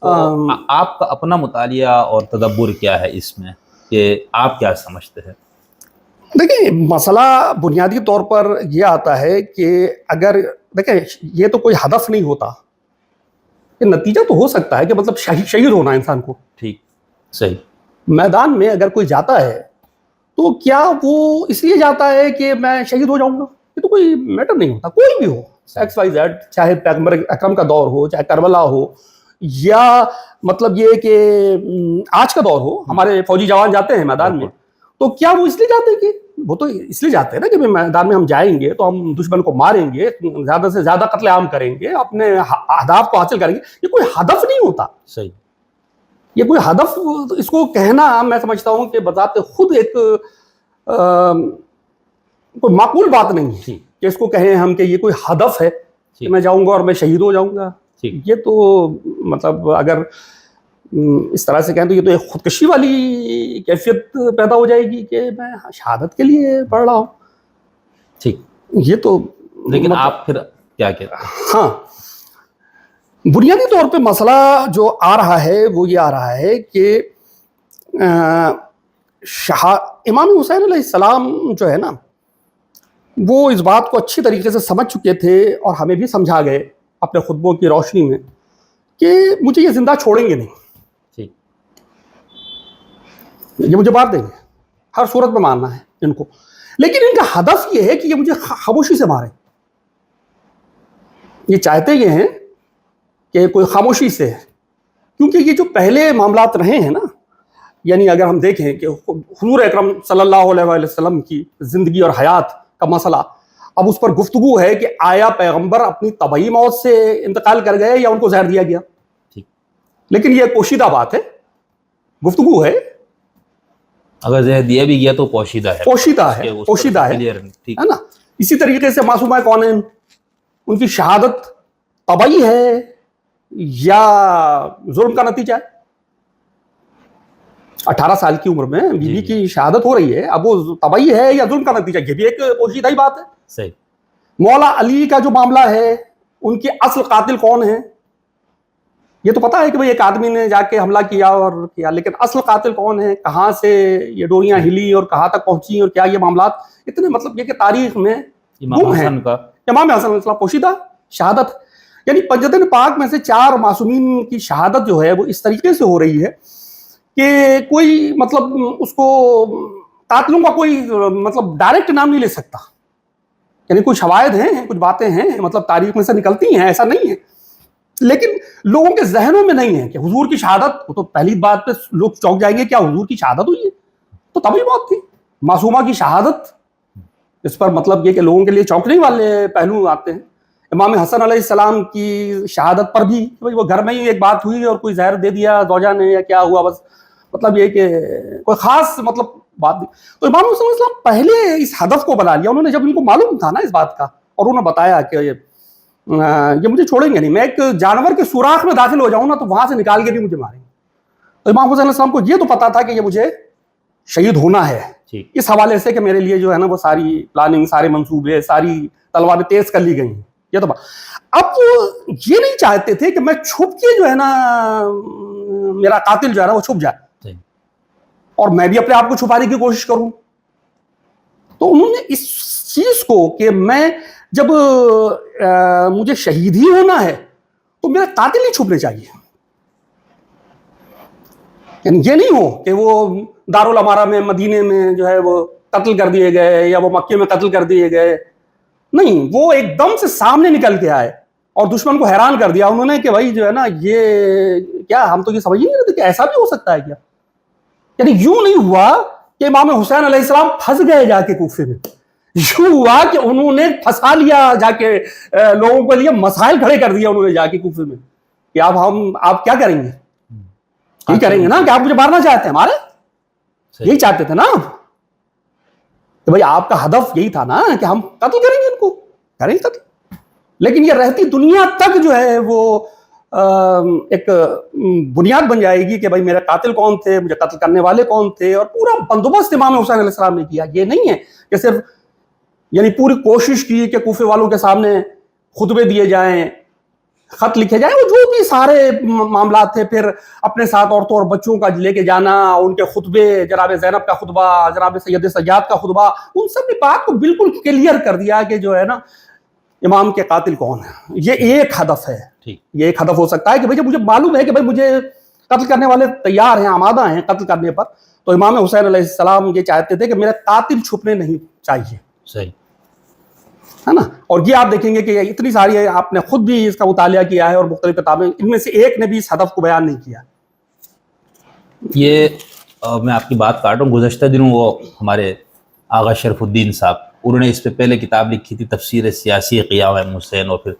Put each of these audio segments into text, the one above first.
آپ کا اپنا مطالعہ اور تدبر کیا ہے اس میں کہ آپ کیا سمجھتے ہیں؟ دیکھیں مسئلہ بنیادی طور پر یہ آتا ہے کہ اگر دیکھیں یہ تو کوئی ہدف نہیں ہوتا، یہ نتیجہ تو ہو سکتا ہے کہ مطلب شہید ہونا انسان کو. ٹھیک، صحیح. میدان میں اگر کوئی جاتا ہے تو کیا وہ اس لیے جاتا ہے کہ میں شہید ہو جاؤں گا؟ یہ تو کوئی میٹر نہیں ہوتا. کوئی بھی ہو ایکس وائی زیڈ، چاہے پیغمبر اکرم کا دور ہو، چاہے کربلا ہو، یا مطلب یہ کہ آج کا دور ہو، ہمارے فوجی جوان جاتے ہیں میدان میں، تو کیا وہ اس لیے جاتے ہیں کہ وہ تو اس لیے جاتے ہیں نا کہ میدان میں ہم جائیں گے تو ہم دشمن کو ماریں گے، زیادہ سے زیادہ قتل عام کریں گے، اپنے اہداف کو حاصل کریں گے. یہ کوئی ہدف نہیں ہوتا. صحیح. یہ کوئی ہدف، اس کو کہنا میں سمجھتا ہوں کہ بذات خود ایک کوئی معقول بات نہیں ہے کہ اس کو کہیں ہم کہ یہ کوئی ہدف ہے کہ میں جاؤں گا اور میں شہید ہو جاؤں گا. یہ تو مطلب اگر اس طرح سے کہیں تو یہ تو ایک خودکشی والی کیفیت پیدا ہو جائے گی کہ میں شہادت کے لیے پڑھ رہا ہوں. ٹھیک. یہ تو لیکن آپ پھر کیا کہتے ہیں؟ ہاں، بنیادی طور پہ مسئلہ جو آ رہا ہے وہ یہ آ رہا ہے کہ امام حسین علیہ السلام جو ہے نا، وہ اس بات کو اچھی طریقے سے سمجھ چکے تھے اور ہمیں بھی سمجھا گئے اپنے خطبوں کی روشنی میں کہ مجھے یہ زندہ چھوڑیں گے نہیں، یہ مجھے مار دیں گے، ہر صورت میں مارنا ہے ان کو. لیکن ان کا ہدف یہ ہے کہ یہ مجھے خاموشی سے ماریں. یہ چاہتے یہ ہیں کہ کوئی خاموشی سے، کیونکہ یہ جو پہلے معاملات رہے ہیں نا، یعنی اگر ہم دیکھیں کہ حضور اکرم صلی اللہ علیہ وآلہ وسلم کی زندگی اور حیات کا مسئلہ، اب اس پر گفتگو ہے کہ آیا پیغمبر اپنی طبعی موت سے انتقال کر گئے یا ان کو زہر دیا گیا. لیکن یہ پوشیدہ بات ہے، گفتگو ہے. اگر زہر دیا بھی گیا تو پوشیدہ ہے، پوشیدہ ہے نا. اسی طریقے سے معصومہ کونین، ان کی شہادت طبعی ہے یا ظلم کا نتیجہ ہے؟ 18 سال کی عمر میں بیوی کی شہادت ہو رہی ہے، اب وہ طبعی ہے یا ظلم کا نتیجہ؟ یہ بھی ایک پوشیدہ ہی بات ہے. صحیح. مولا علی کا جو معاملہ ہے، ان کے اصل قاتل کون ہیں؟ یہ تو پتا ہے کہ بھئی ایک آدمی نے جا کے حملہ کیا اور کیا، لیکن اصل قاتل کون ہے؟ کہاں سے یہ ڈوریاں ہلی اور کہاں تک پہنچی اور کیا یہ معاملات اتنے مطلب یہ کہ تاریخ میں گم ہیں. امام حسن علیہ السلام پوشیدہ شہادت، یعنی پنجتن پاک میں سے 4 معصومین کی شہادت جو ہے وہ اس طریقے سے ہو رہی ہے کہ کوئی مطلب اس کو قاتلوں کا کوئی مطلب ڈائریکٹ نام نہیں لے سکتا. یعنی کچھ شواہد ہیں، کچھ باتیں ہیں مطلب تاریخ میں سے نکلتی ہیں، ایسا نہیں ہے، لیکن لوگوں کے ذہنوں میں نہیں ہے کہ حضور کی شہادت. تو پہلی بات پہ لوگ چونک جائیں گے، کیا حضور کی شہادت ہوئی ہے؟ تو طبعی موت تھی. معصومہ کی شہادت، اس پر مطلب یہ کہ لوگوں کے لیے چونکنے والے پہلو آتے ہیں. امام حسن علیہ السلام کی شہادت پر بھی وہ گھر میں ہی ایک بات ہوئی اور کوئی زہر دے دیا زوجہ نے یا کیا ہوا، بس مطلب یہ کہ کوئی خاص مطلب بات نہیں. تو امام حسن علیہ السلام پہلے اس ہدف کو بنا لیا. انہوں نے جب ان کو معلوم تھا نا اس بات کا، اور انہوں نے بتایا کہ یہ مجھے چھوڑیں گے نہیں، میں ایک جانور کے سوراخ میں داخل ہو جاؤں نا تو وہاں سے نکال کے بھی مجھے ماریں گے. تو امام حسین علیہ السلام کو یہ تو پتا تھا کہ یہ مجھے شہید ہونا ہے، اس حوالے سے کہ میرے لیے جو ہے نا وہ ساری پلاننگ، سارے منصوبے، ساری تلواریں تیز کر لی گئی ہیں. یہ تو اب وہ یہ نہیں چاہتے تھے کہ میں چھپ کے جو ہے نا میرا قاتل جو ہے نا وہ چھپ جائے اور میں بھی اپنے آپ کو چھپانے کی کوشش کروں. تو انہوں نے اس چیز کو کہ میں جب مجھے شہید ہی ہونا ہے تو میرے قاتل ہی چھپنے چاہیے. یعنی یہ نہیں ہو کہ وہ دارالامارہ میں، مدینے میں جو ہے وہ قتل کر دیے گئے یا وہ مکے میں قتل کر دیے گئے. نہیں، وہ ایک دم سے سامنے نکل کے آئے اور دشمن کو حیران کر دیا انہوں نے کہ بھائی جو ہے نا یہ کیا، ہم تو یہ سمجھ نہیں رہے تھے کہ ایسا بھی ہو سکتا ہے کیا. یعنی یوں نہیں ہوا کہ امام حسین علیہ السلام پھنس گئے جا کے کوفے میں، یوں ہوا کہ انہوں نے پھنسا لیا جا کے، لوگوں کے لیے مسائل کھڑے کر دیا انہوں نے جا کے کوفے میں کہ اب آپ کیا کریں گے؟ یہی کریں گے نا کہ آپ مجھے مارنا چاہتے ہیں، ہمارے یہی چاہتے تھے نا کہ بھائی آپ کا ہدف یہی تھا نا کہ ہم قتل کریں گے، ان کو کریں گے قتل. لیکن یہ رہتی دنیا تک جو ہے وہ ایک بنیاد بن جائے گی کہ بھائی میرے قاتل کون تھے، مجھے قتل کرنے والے کون تھے، اور پورا بندوبست امام حسین علیہ السلام نے کیا. یہ نہیں ہے کہ صرف یعنی پوری کوشش کی کہ کوفے والوں کے سامنے خطبے دیے جائیں خط لکھے جائیں, وہ جو بھی سارے معاملات تھے, پھر اپنے ساتھ عورتوں اور بچوں کا لے کے جانا, ان کے خطبے, جناب زینب کا خطبہ, جناب سید سجاد کا خطبہ, ان سب نے بات کو بالکل کلیئر کر دیا کہ جو ہے نا امام کے قاتل کون ہے. یہ ایک ہدف ہے, یہ ایک ہدف ہو سکتا ہے کہ بھئی جب مجھے معلوم ہے کہ بھئی مجھے قتل کرنے والے تیار ہیں, آمادہ ہیں قتل کرنے پر, تو امام حسین علیہ السلام یہ چاہتے تھے کہ میرے قاتل چھپنے نہیں چاہیے. صحیح ہے نا. اور یہ آپ دیکھیں گے کہ اتنی ساری, آپ نے خود بھی اس کا مطالعہ کیا ہے اور مختلف کتابیں, ان میں سے ایک نے بھی اس ہدف کو بیان نہیں کیا. یہ میں آپ کی بات کاٹ رہا ہوں, گزشتہ دنوں وہ ہمارے آغا شرف الدین صاحب, انہوں نے اس پہ پہلے کتاب لکھی تھی تفسیر سیاسی قیام امام حسین, اور پھر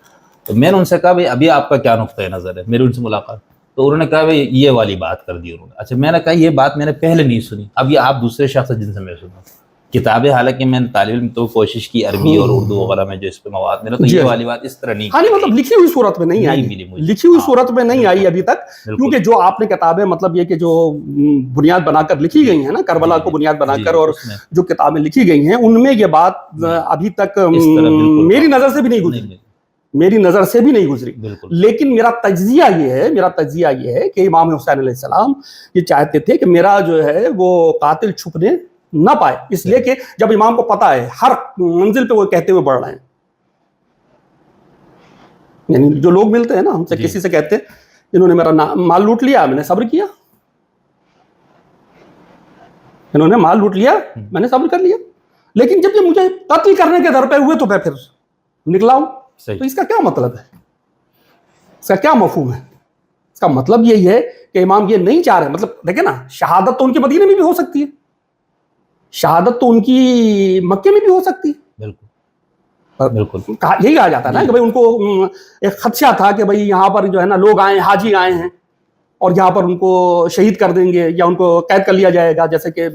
تو میں نے ان سے کہا بھائی ابھی آپ کا کیا نقطۂ نظر ہے, میری ان سے ملاقات, تو انہوں نے کہا بھائی یہ والی بات کر دی انہوں نے. اچھا, میں نے کہا یہ بات میں نے پہلے نہیں سنی, اب یہ آپ دوسرے شخص جن سے میں سنا کتابیں, حالانکہ میں نے طالب علم تو کوشش کی عربی اور اردو وغیرہ میں جو اس پہ مواد ملا, تو یہ والی بات اس طرح نہیں, ہاں مطلب لکھی ہوئی صورت میں نہیں آئی, لکھی ہوئی صورت میں نہیں آئی ابھی تک, کیونکہ جو آپ نے کتابیں مطلب یہ کہ جو بنیاد بنا کر لکھی گئی ہیں نا, کربلا کو بنیاد بنا کر, اور جو کتابیں لکھی گئی ہیں ان میں یہ بات ابھی تک میری نظر سے بھی نہیں گزری, میری نظر سے بھی نہیں گزری. لیکن میرا تجزیہ یہ ہے کہ امام حسین علیہ السلام یہ چاہتے تھے کہ میرا جو ہے وہ قاتل چھپنے نہ پائے, اس لیے کہ جب امام کو پتا ہے ہر منزل پہ وہ کہتے ہوئے بڑھ رہے ہیں, یعنی جو لوگ ملتے ہیں نا ہم سے, کسی سے کہتے ہیں انہوں نے میرا مال لوٹ لیا, میں نے صبر کیا, انہوں نے مال لوٹ لیا, میں نے صبر کر لیا, لیکن جب یہ مجھے قتل کرنے کے در پہ ہوئے تو میں پھر نکلا ہوں. تو اس کا کیا مطلب ہے, اس کا کیا مفہوم ہے؟ اس کا مطلب یہی ہے کہ امام یہ نہیں چاہ رہے, مطلب دیکھیں نا, شہادت تو ان کے مدینے میں بھی ہو سکتی ہے, شہادت تو ان کی مکے میں بھی ہو سکتی ہے. بالکل یہی کہا جاتا ہے نا کہ بھئی ان کو ایک خدشہ تھا کہ بھئی یہاں پر جو ہے نا لوگ آئے, حاجی آئے ہیں, اور یہاں پر ان کو شہید کر دیں گے یا ان کو قید کر لیا جائے گا, جیسے کہ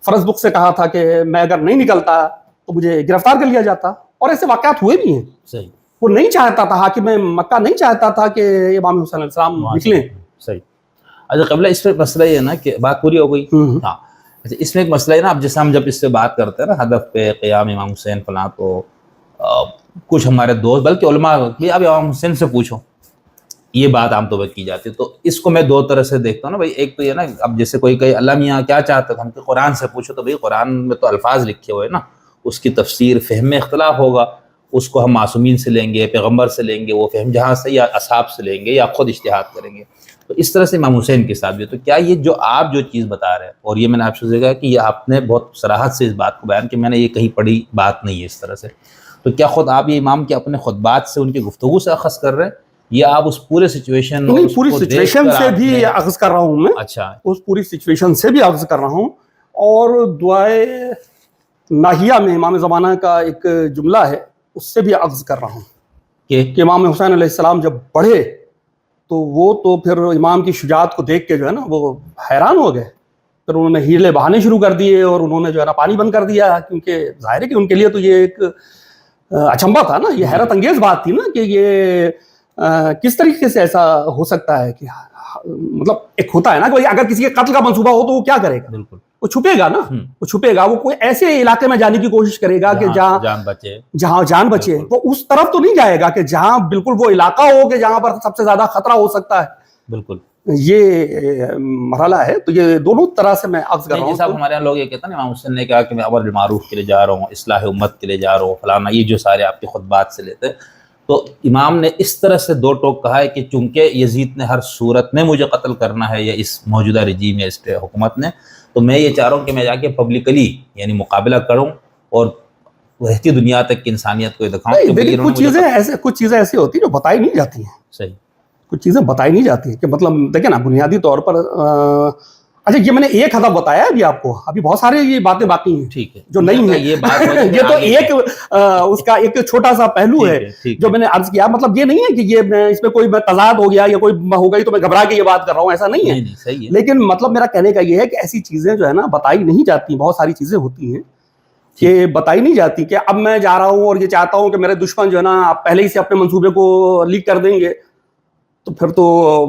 فرز بک سے کہا تھا کہ میں اگر نہیں نکلتا تو مجھے گرفتار کر لیا جاتا, اور ایسے واقعات ہوئے بھی ہیں. صحیح, وہ نہیں چاہتا تھا, حاکم مکہ نہیں چاہتا تھا کہ امام حسین علیہ السلام نکلیں. صحیح. اچھا قبلہ اس پہ مسئلہ یہ ہے نا کہ بات پوری ہو گئی. ہاں اچھا, اس میں ایک مسئلہ ہے نا, اب جیسے ہم جب اس سے بات کرتے ہیں نا ہدف پہ قیام امام حسین فلاں, تو کچھ ہمارے دوست بلکہ علماء بھی اب امام حسین سے پوچھو, یہ بات عام طور پر کی جاتی ہے. تو اس کو میں دو طرح سے دیکھتا ہوں نا بھائی, ایک تو یہ نا, اب جیسے کوئی کہے اللہ میاں کیا چاہتا تھا, ہم کہ قرآن سے پوچھو, تو بھائی قرآن میں تو الفاظ لکھے ہوئے نا, اس کی تفسیر فہم میں اختلاف ہوگا, اس کو ہم معصومین سے لیں گے, پیغمبر سے لیں گے, وہ فہم جہاں سے, یا اصحاب سے لیں گے, یا خود اجتہاد کریں گے. تو اس طرح سے امام حسین کے ساتھ بھی. تو کیا یہ جو آپ جو چیز بتا رہے ہیں, اور یہ میں نے آپ سے دیکھا کہ یہ آپ نے بہت صراحت سے اس بات کو بیان کہ میں نے یہ کہیں پڑھی بات نہیں ہے اس طرح سے, تو کیا خود آپ یہ امام کے اپنے خطبات سے, ان کی گفتگو سے اخذ کر رہے ہیں, یا آپ اس پورے سچویشن پوری سچویشن سے بھی اخذ کر رہا ہوں میں؟ اچھا, اس پوری سچویشن سے بھی اخذ کر رہا ہوں. اور دعائے ناہیہ میں امام زمانہ کا ایک جملہ ہے, اس سے بھی اخذ کر رہا ہوں کہ امام حسین علیہ السلام جب بڑھے تو وہ تو پھر امام کی شجاعت کو دیکھ کے جو ہے نا وہ حیران ہو گئے, پھر انہوں نے ہیلے بہانے شروع کر دیے, اور انہوں نے جو ہے نا پانی بند کر دیا, کیونکہ ظاہر ہے کہ ان کے لیے تو یہ ایک اچنبھا تھا نا, یہ حیرت انگیز بات تھی نا کہ یہ کس طریقے سے ایسا ہو سکتا ہے کہ مطلب ایک ہوتا ہے نا کہ اگر کسی کے قتل کا منصوبہ ہو تو وہ کیا کرے گا, بالکل وہ چھپے گا نا, وہ چھپے گا, وہ کوئی ایسے علاقے میں جانے کی کوشش کرے گا کہ جہاں جان بچے, وہ اس طرف تو نہیں جائے گا کہ جہاں بالکل وہ علاقہ ہو کہ جہاں پر سب سے زیادہ خطرہ ہو سکتا ہے. بالکل یہ مرحلہ ہے. تو یہ دونوں طرح سے میں عرض کر رہا ہوں. صاحب ہمارے یہاں لوگ یہ کہتے ہیں امام حسین نے کہا کہ میں امر بالمعروف کے لیے جا رہا ہوں, اصلاح امت کے لیے جا رہا ہوں, فلانا, یہ جو سارے آپ کے خطبات سے لیتے ہیں, تو امام نے اس طرح سے دو ٹوک کہا ہے کہ چونکہ یزید نے ہر صورت میں مجھے قتل کرنا ہے, یا اس موجودہ رجیم یا اس حکومت نے, تو میں یہ چاہ رہا ہوں کہ میں جا کے پبلکلی یعنی مقابلہ کروں اور رہتی دنیا تک کی انسانیت کو دکھاؤں. کچھ چیزیں ایسی ہوتی ہیں جو بتائی نہیں جاتی ہیں. صحیح, کچھ چیزیں بتائی نہیں جاتی ہیں کہ مطلب دیکھیں نا بنیادی طور پر اچھا یہ میں نے ایک ہدف بتایا ابھی آپ کو, ابھی بہت سارے یہ باتیں باقی ہیں ٹھیک ہے جو نہیں ہیں, یہ تو ایک اس کا ایک چھوٹا سا پہلو ہے جو میں نے عرض کیا. مطلب یہ نہیں ہے کہ یہ اس میں کوئی تضاد ہو گیا یا کوئی ہو گئی تو میں گھبرا کے یہ بات کر رہا ہوں, ایسا نہیں ہے. لیکن مطلب میرا کہنے کا یہ ہے کہ ایسی چیزیں جو ہے نا بتائی نہیں جاتی, بہت ساری چیزیں ہوتی ہیں کہ بتائی نہیں جاتی, کہ اب میں جا رہا ہوں اور یہ چاہتا ہوں کہ میرے دشمن جو ہے نا پہلے ہی سے اپنے منصوبے کو لیک کر دیں گے, تو پھر تو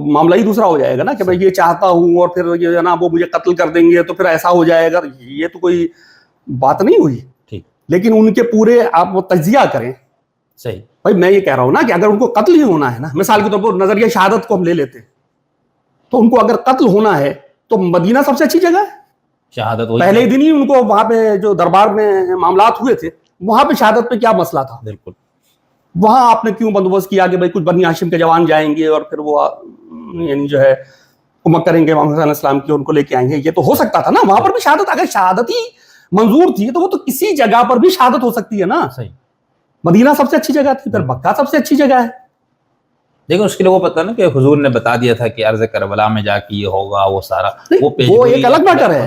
معاملہ ہی دوسرا ہو جائے گا نا کہ بھائی یہ چاہتا ہوں اور پھر یہ ہے نا وہ مجھے قتل کر دیں گے تو پھر ایسا ہو جائے گا. یہ تو کوئی بات نہیں ہوئی. لیکن ان کے پورے آپ وہ تجزیہ کریں, صحیح. بھائی میں یہ کہہ رہا ہوں نا کہ اگر ان کو قتل ہی ہونا ہے نا، مثال کے طور پر نظریہ شہادت کو ہم لے لیتے ہیں، تو ان کو اگر قتل ہونا ہے تو مدینہ سب سے اچھی جگہ ہے. شہادت پہلے ہی دن ہی ان کو وہاں پہ جو دربار میں معاملات ہوئے تھے وہاں پہ شہادت پہ کیا مسئلہ تھا؟ بالکل. وہاں آپ نے کیوں بندوبست کیا کہ بھائی کچھ بنی ہاشم کے جوان جائیں گے اور پھر وہ یعنی جو ہے حکومت کریں گے محمد صلی اللہ علیہ وسلم کی، ان کو لے کے آئیں گے؟ یہ تو ہو سکتا تھا نا وہاں پر بھی شہادت. اگر شہادت ہی منظور تھی تو وہ تو کسی جگہ پر بھی شہادت ہو سکتی ہے نا. صحیح. مدینہ سب سے اچھی جگہ تھی، پھر مکہ سب سے اچھی جگہ ہے. لیکن اس کے لیے وہ پتہ نا کہ حضور نے بتا دیا تھا کہ عرض کربلا میں جا کے یہ ہوگا وہ سارا، وہ ایک الگ میٹر ہے،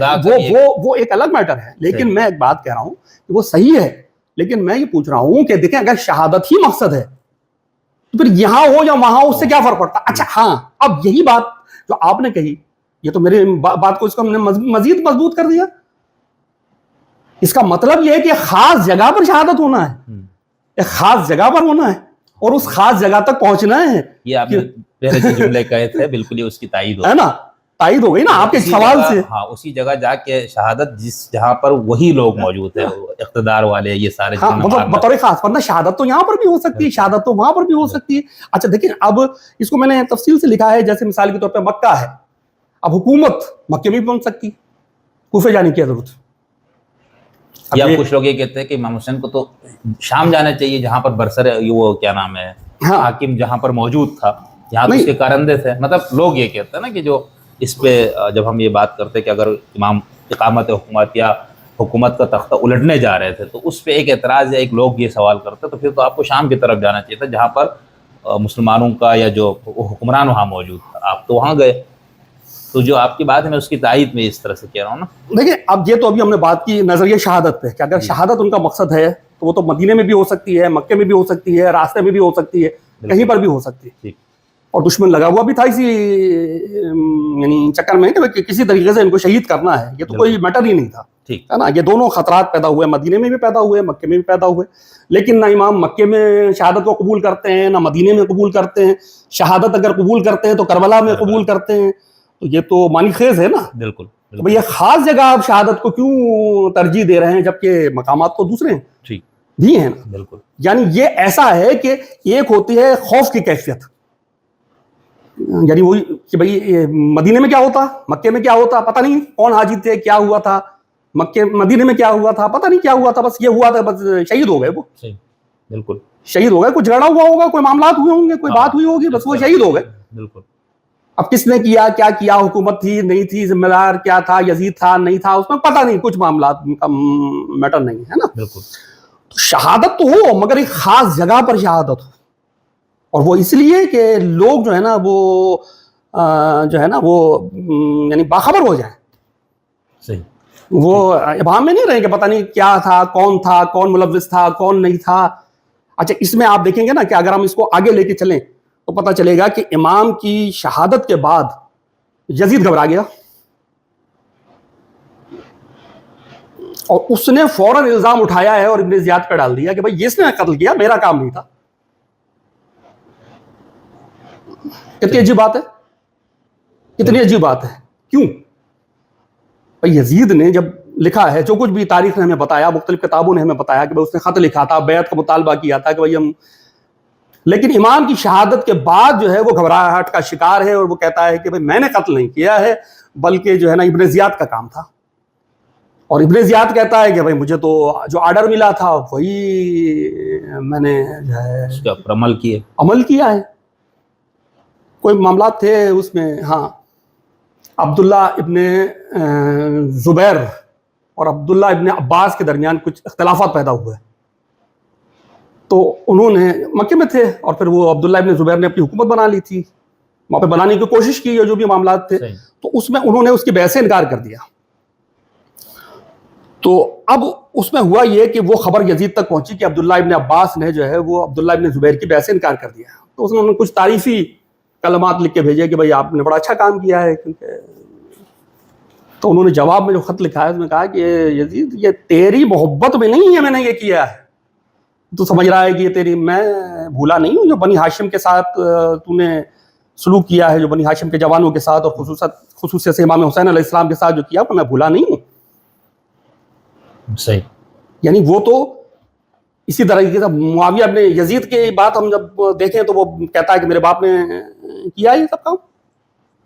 وہ ایک الگ میٹر ہے. لیکن میں ایک بات کہہ رہا ہوں کہ وہ صحیح ہے، لیکن میں یہ پوچھ رہا ہوں کہ دیکھیں اگر شہادت ہی مقصد ہے تو پھر یہاں ہو یا وہاں ہو اس سے کیا فرق پڑتا؟ اچھا ہاں، اب یہی بات جو آپ نے کہی یہ تو میرے بات کو اس کو ہم نے مزید مضبوط کر دیا. اس کا مطلب یہ ہے کہ خاص جگہ پر شہادت ہونا ہے، ایک خاص جگہ پر ہونا ہے اور اس خاص جگہ تک پہنچنا ہے. یہ آپ نے پہلے جو جملے کہے تھے بالکل یہ اس کی تائید ہے نا، تائید ہو گئی نا آپ کے سوال سے. ہاں اسی جگہ جا کے شہادت جہاں پر وہی لوگ موجود ہیں اقتدار والے یہ سارے. ہاں مطلب بطور خاص، ورنہ شہادت تو یہاں پر بھی ہو سکتی ہے، شہادت تو وہاں پر بھی ہو سکتی ہے. اچھا دیکھیں اب اس کو میں نے تفصیل سے لکھا ہے. جیسے مثال کے طور پہ مکہ ہے، اب حکومت مکے میں بھی پہنچ سکتی، کوفے جانے کی ضرورت. یا کچھ لوگ یہ کہتے ہیں کہ امام حسین کو تو شام جانا چاہیے جہاں پر برسر وہ کیا نام ہے حاکم جہاں پر موجود تھا، یہاں تو اس کے کارندے تھے. مطلب لوگ یہ کہتے ہیں نا کہ جو اس پہ جب ہم یہ بات کرتے کہ اگر امام اقامت حکومت یا حکومت کا تختہ الٹنے جا رہے تھے تو اس پہ ایک اعتراض یا ایک لوگ یہ سوال کرتے تو پھر تو آپ کو شام کی طرف جانا چاہیے تھا جہاں پر مسلمانوں کا یا جو حکمران وہاں موجود تھا، آپ تو وہاں گئے. تو جو آپ کی بات ہے میں اس کی تائید میں اس طرح سے کہہ رہا ہوں نا. دیکھیں اب یہ تو ابھی ہم نے بات کی نظریہ شہادت پہ کہ اگر شہادت ان کا مقصد ہے تو وہ تو مدینے میں بھی ہو سکتی ہے، مکے میں بھی ہو سکتی ہے، راستے میں بھی ہو سکتی ہے، کہیں پر بھی ہو سکتی ہے. اور دشمن لگا ہوا بھی تھا اسی یعنی چکر میں کہ کسی طریقے سے ان کو شہید کرنا ہے. یہ تو کوئی میٹر ہی نہیں تھا، ہے نا. یہ دونوں خطرات پیدا ہوئے، مدینے میں بھی پیدا ہوئے، مکے میں بھی پیدا ہوئے. لیکن نہ امام مکے میں شہادت کو قبول کرتے ہیں نہ مدینے میں قبول کرتے ہیں. شہادت اگر قبول کرتے ہیں تو کربلا میں قبول کرتے ہیں. تو یہ تو معنی خیز ہے نا. بالکل. یہ خاص جگہ آپ شہادت کو کیوں ترجیح دے رہے ہیں جبکہ مقامات تو دوسرے ہیں بھی ہیں نا. بالکل. یعنی یہ ایسا ہے کہ ایک ہوتی ہے خوف کی کیفیت، یعنی وہی کہ بھئی مدینے میں کیا ہوتا، مکے میں کیا ہوتا، پتہ نہیں کون حاجی تھے، کیا ہوا تھا مکے مدینے میں، کیا ہوا تھا پتہ نہیں کیا ہوا تھا، بس یہ ہوا تھا، بس شہید ہو گئے. وہ بالکل شہید ہو گئے، کچھ جھگڑا ہوا ہوگا، کوئی معاملات ہوئے ہوں گے، کوئی بات ہوئی ہوگی، بس وہ شہید ہو گئے. بالکل. اب کس نے کیا، کیا کیا، حکومت تھی نہیں تھی، ذمہ دار کیا تھا، یزید تھا نہیں تھا، اس میں پتہ نہیں، کچھ معاملات کا میٹر نہیں ہے نا. بالکل. تو شہادت تو ہو مگر ایک خاص جگہ پر شہادت ہو، اور وہ اس لیے کہ لوگ جو ہے نا وہ یعنی باخبر ہو جائیں. صحیح. وہ ابہام میں نہیں رہیں کہ پتہ نہیں کیا تھا، کون ملوث تھا، کون نہیں تھا. اچھا اس میں آپ دیکھیں گے نا کہ اگر ہم اس کو آگے لے کے چلیں تو پتہ چلے گا کہ امام کی شہادت کے بعد یزید گھبرا گیا اور اس نے فوراً الزام اٹھایا ہے اور ابن زیاد پہ ڈال دیا کہ بھائی اس نے قتل کیا، میرا کام نہیں تھا. کتنی عجیب بات ہے، کتنی عجیب بات ہے. کیوں؟ بھائی یزید نے جب لکھا ہے، جو کچھ بھی تاریخ نے ہمیں بتایا، مختلف کتابوں نے ہمیں بتایا کہ اس نے خط لکھا تھا، بیعت کا مطالبہ کیا تھا کہ بھائی ہم، لیکن امام کی شہادت کے بعد جو ہے وہ گھبراہٹ کا شکار ہے اور وہ کہتا ہے کہ بھائی میں نے قتل نہیں کیا ہے بلکہ جو ہے نا ابن زیاد کا کام تھا. اور ابن زیاد کہتا ہے کہ بھائی مجھے تو جو آرڈر ملا تھا وہی میں نے جو ہے اس کے اوپر عمل کیا ہے. کوئی معاملات تھے اس میں، ہاں عبداللہ ابن زبیر اور عبداللہ ابن عباس کے درمیان کچھ اختلافات پیدا ہوئے، تو انہوں نے مکے میں تھے اور پھر وہ عبداللہ ابن زبیر نے اپنی حکومت بنا لی تھی، وہاں پہ بنانے کی کوشش کی جو بھی معاملات تھے. تو اس میں انہوں نے اس کی بیعت سے انکار کر دیا. تو اب اس میں ہوا یہ کہ وہ خبر یزید تک پہنچی کہ عبداللہ ابن عباس نے جو ہے وہ عبداللہ ابن زبیر کی بیعت سے انکار کر دیا. تو اس نے کچھ تعریفی کلمات لکھ کے بھیجے کہ بھائی آپ نے بڑا اچھا کام کیا ہے. کیونکہ تو انہوں نے جواب میں جو خط لکھا ہے اس میں کہا کہ یزید یہ تیری محبت میں نہیں ہے میں نے یہ کیا ہے، تو سمجھ رہا ہے کہ یہ تیری، میں بھولا نہیں ہوں جو بنی ہاشم کے ساتھ تو نے سلوک کیا ہے، جو بنی ہاشم کے جوانوں کے ساتھ اور خصوصیت سے امام حسین علیہ السلام کے ساتھ جو کیا وہ میں بھولا نہیں ہوں. صحیح. یعنی وہ تو اسی طرح معاویہ ابن یزید کی بات ہم جب دیکھیں تو وہ کہتا ہے کہ میرے باپ نے کیا یہ سب کام.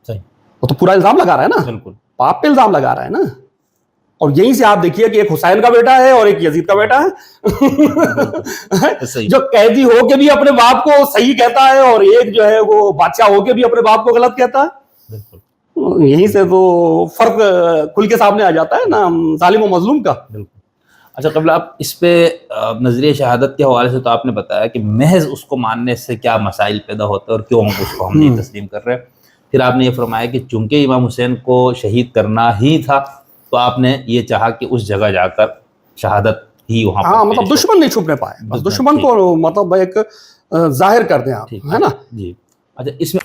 صحیح. وہ تو پورا الزام لگا رہا ہے نا, بالکل باپ پہ الزام لگا رہا ہے نا. اور یہیں سے آپ دیکھیے کہ ایک حسین کا بیٹا ہے اور ایک یزید کا بیٹا ہے جو قیدی ہو کے بھی اپنے باپ کو صحیح کہتا ہے اور ایک جو ہے وہ بادشاہ ہو کے بھی اپنے باپ کو غلط کہتا ہے. بالکل. یہیں سے تو فرق کھل کے سامنے آ جاتا ہے نا ظالم و مظلوم کا. بالکل. اچھا قبلہ آپ اس پہ نظریہ شہادت کے حوالے سے تو آپ نے بتایا کہ محض اس کو ماننے سے کیا مسائل پیدا ہوتے ہیں اور کیوں اس کو ہم نہیں تسلیم کر رہے. پھر آپ نے یہ فرمایا کہ چونکہ امام حسین کو شہید کرنا ہی تھا تو آپ نے یہ چاہا کہ اس جگہ جا کر شہادت ہی وہاں پر. ہاں مطلب دشمن نہیں چھپنے پائے, بس دشمن کو مطلب ایک ظاہر کر دیں آپ, ہے نا. جی. اچھا اس میں